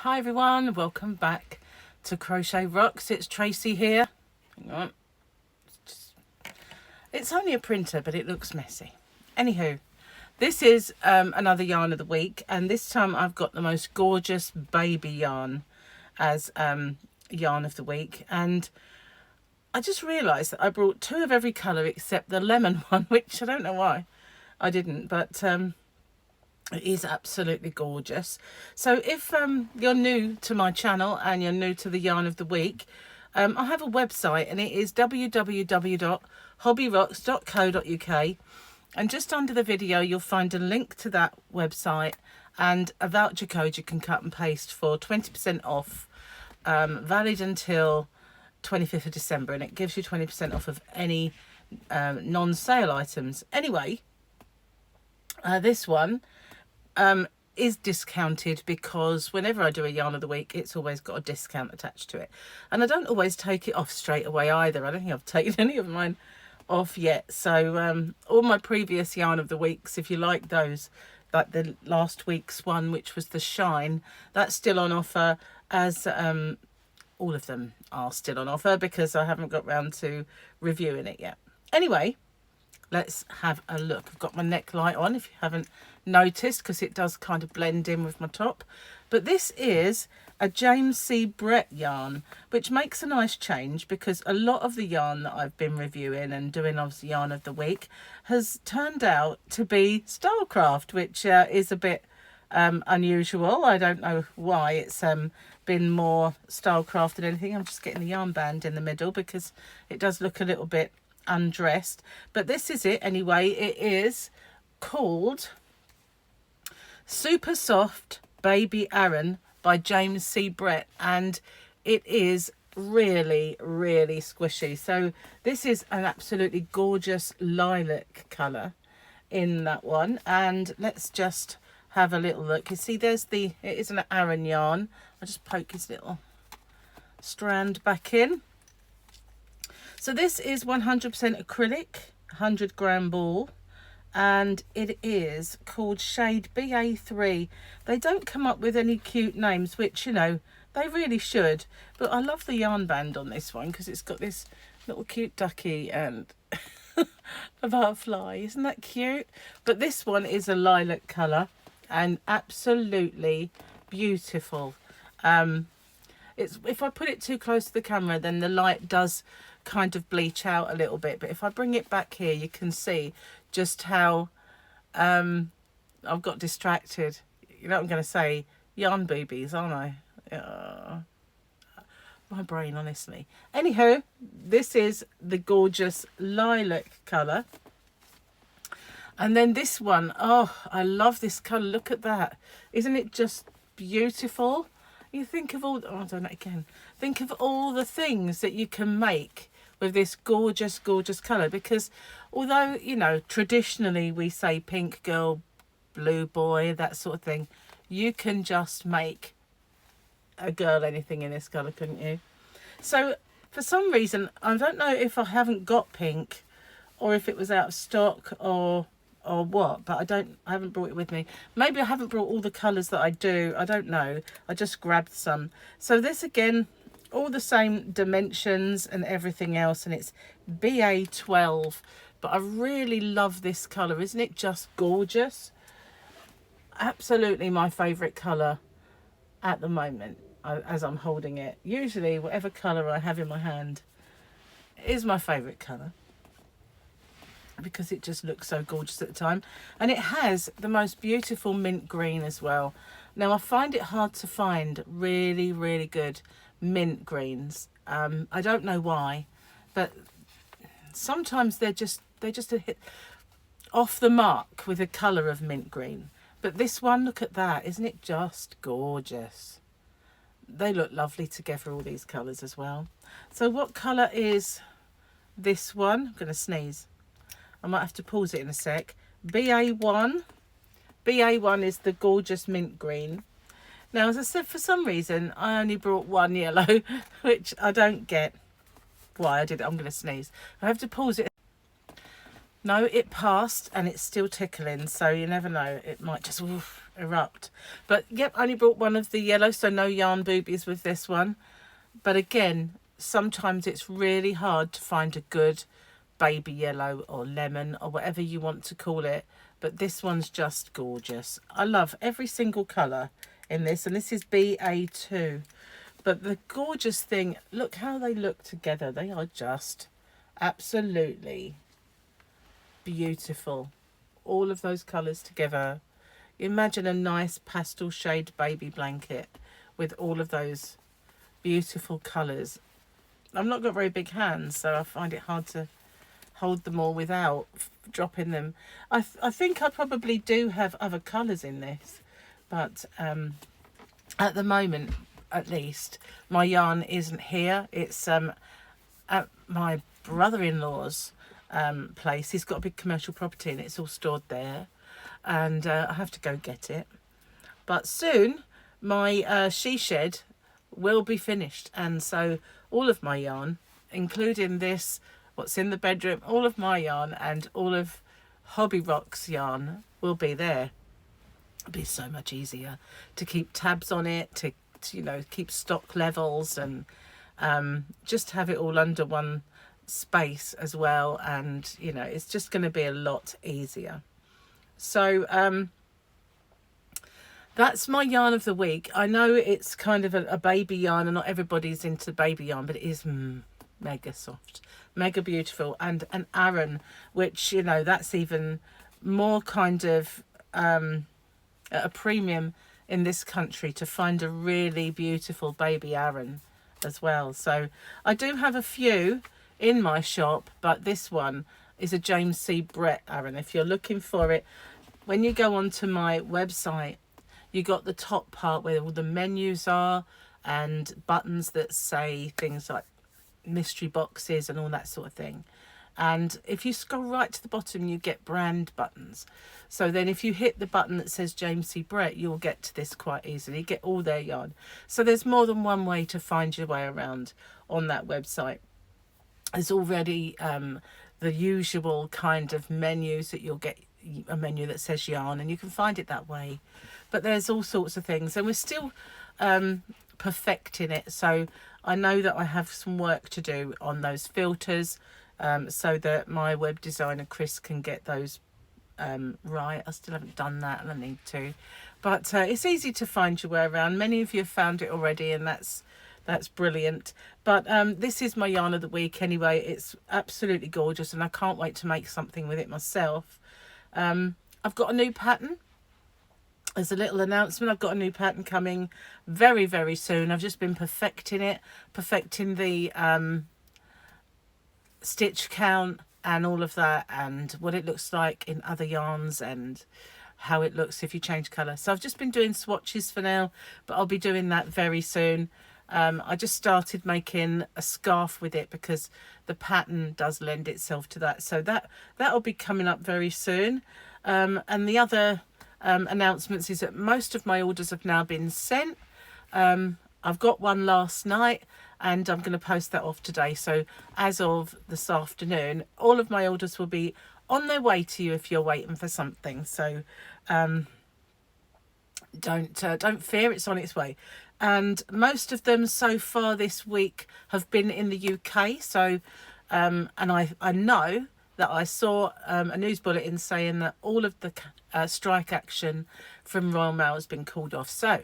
Hi everyone, welcome back to Crochet Rocks. It's Tracy here. Hang on. It's only a printer, but it looks messy. Anywho, this is another yarn of the week, and this time I've got the most gorgeous baby yarn as yarn of the week. And I just realised that I brought two of every colour except the lemon one, which I don't know why I didn't, but it is absolutely gorgeous. So if you're new to my channel and you're new to the yarn of the week, I have a website and it is www.hobbyrocks.co.uk, and just under the video you'll find a link to that website and a voucher code you can cut and paste for 20% off, valid until 25th of December, and it gives you 20% off of any non-sale items. Anyway, this one is discounted because whenever I do a yarn of the week, it's always got a discount attached to it, and I don't always take it off straight away either. I don't think I've taken any of mine off yet. So all my previous yarn of the weeks, if you like those, like the last week's one, which was the shine, that's still on offer, as all of them are still on offer because I haven't got round to reviewing it yet. Anyway, let's have a look. I've got my neck light on, if you haven't noticed, because it does kind of blend in with my top. But this is a James C. Brett yarn, which makes a nice change because a lot of the yarn that I've been reviewing and doing as yarn of the week has turned out to be Stylecraft, which is a bit unusual. I don't know why it's been more Stylecraft than anything. I'm just getting the yarn band in the middle because it does look a little bit undressed, but this is it anyway. It is called Super Soft Baby Aran by James C. Brett, and it is really squishy. So this is an absolutely gorgeous lilac colour in that one, and let's just have a little look. You see there's it is an Aran yarn. I'll just poke his little strand back in. So this is 100% acrylic, 100-gram ball, and it is called shade BA3. They don't come up with any cute names, which, you know, they really should. But I love the yarn band on this one because it's got this little cute ducky and a butterfly. Isn't that cute? But this one is a lilac colour and absolutely beautiful. If I put it too close to the camera, then the light does kind of bleach out a little bit, but if I bring it back here, you can see just how I've got distracted. You know what I'm going to say? Yarn boobies, aren't I? My brain, honestly. Anywho, this is the gorgeous lilac colour. And then this one, oh, I love this colour. Look at that. Isn't it just beautiful? You think of all, oh, I've done it again. Think of all the things that you can make with this gorgeous colour, because although, you know, traditionally we say pink girl, blue boy, that sort of thing, you can just make a girl anything in this colour, couldn't you? So for some reason, I don't know if I haven't got pink or if it was out of stock or what, but I haven't brought it with me. Maybe I haven't brought all the colours that I do, I don't know. I just grabbed some. So this again, all the same dimensions and everything else, and it's BA12. But I really love this colour. Isn't it just gorgeous? Absolutely my favourite colour at the moment as I'm holding it. Usually whatever colour I have in my hand is my favourite colour, because it just looks so gorgeous at the time. And it has the most beautiful mint green as well. Now I find it hard to find really good mint greens. I don't know why, but sometimes they're just a hit off the mark with the colour of mint green. But this one, look at that, isn't it just gorgeous? They look lovely together, all these colours as well. So what colour is this one? I'm going to sneeze. I might have to pause it in a sec. BA1. BA1 is the gorgeous mint green. Now, as I said, for some reason, I only brought one yellow, which I don't get why I did it. I'm going to sneeze. I have to pause it. No, it passed and it's still tickling, so you never know. It might just erupt. But yep, I only brought one of the yellow, so no yarn boobies with this one. But again, sometimes it's really hard to find a good baby yellow or lemon or whatever you want to call it. But this one's just gorgeous. I love every single colour in this, and this is BA2. But the gorgeous thing, look how they look together. They are just absolutely beautiful. All of those colours together. Imagine a nice pastel shade baby blanket with all of those beautiful colours. I've not got very big hands, so I find it hard to hold them all without dropping them. I think I probably do have other colours in this, but at the moment, at least, my yarn isn't here. It's at my brother-in-law's place. He's got a big commercial property and it's all stored there, and I have to go get it. But soon my she shed will be finished, and so all of my yarn, including this, what's in the bedroom, all of my yarn and all of Hobby Rock's yarn will be there. It'll be so much easier to keep tabs on it, to you know, keep stock levels, and just have it all under one space as well. And you know, it's just going to be a lot easier. So that's my yarn of the week. I know it's kind of a baby yarn and not everybody's into baby yarn, but it is mega soft, mega beautiful. And an Aran, which, you know, that's even more kind of at a premium in this country to find a really beautiful baby Aran as well. So I do have a few in my shop, but this one is a James C. Brett Aran. If you're looking for it, when you go onto my website, you got the top part where all the menus are and buttons that say things like mystery boxes and all that sort of thing. And if you scroll right to the bottom, you get brand buttons. So then if you hit the button that says James C. Brett, you'll get to this quite easily. You get all their yarn. So there's more than one way to find your way around on that website. There's already the usual kind of menus that you'll get, a menu that says yarn, and you can find it that way. But there's all sorts of things, and we're still perfecting it. So I know that I have some work to do on those filters, so that my web designer Chris can get those right. I still haven't done that, and I need to. But it's easy to find your way around. Many of you have found it already, and that's brilliant. But this is my yarn of the week anyway. It's absolutely gorgeous, and I can't wait to make something with it myself. I've got a new pattern. As a little announcement, I've got a new pattern coming very, very soon. I've just been perfecting it, perfecting the stitch count and all of that, and what it looks like in other yarns and how it looks if you change colour. So I've just been doing swatches for now, but I'll be doing that very soon. I just started making a scarf with it because the pattern does lend itself to that. So that'll be coming up very soon. And the other announcements is that most of my orders have now been sent. I've got one last night and I'm going to post that off today. So as of this afternoon, all of my orders will be on their way to you if you're waiting for something. So don't fear, it's on its way. And most of them so far this week have been in the UK. So and I know that I saw a news bulletin saying that all of the strike action from Royal Mail has been called off. So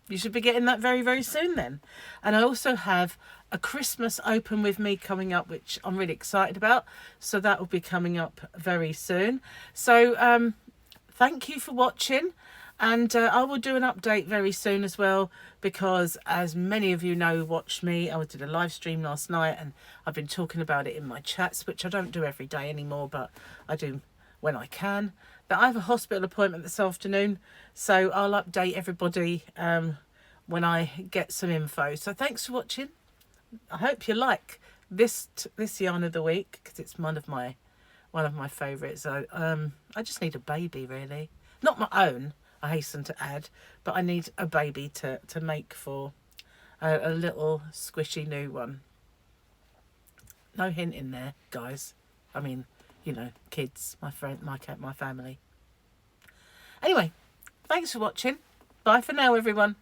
you should be getting that very, very soon then. And I also have a Christmas open with me coming up, which I'm really excited about. So that will be coming up very soon. So thank you for watching. And I will do an update very soon as well, because as many of you know who watched me, I did a live stream last night and I've been talking about it in my chats, which I don't do every day anymore, but I do when I can. But I have a hospital appointment this afternoon, so I'll update everybody when I get some info. So thanks for watching. I hope you like this yarn of the week, because it's one of my favourites. So I just need a baby, really. Not my own, I hasten to add, but I need a baby to make for a little squishy new one. No hint in there, guys. I mean, you know, kids, my friend, my cat, my family. Anyway, thanks for watching. Bye for now, everyone.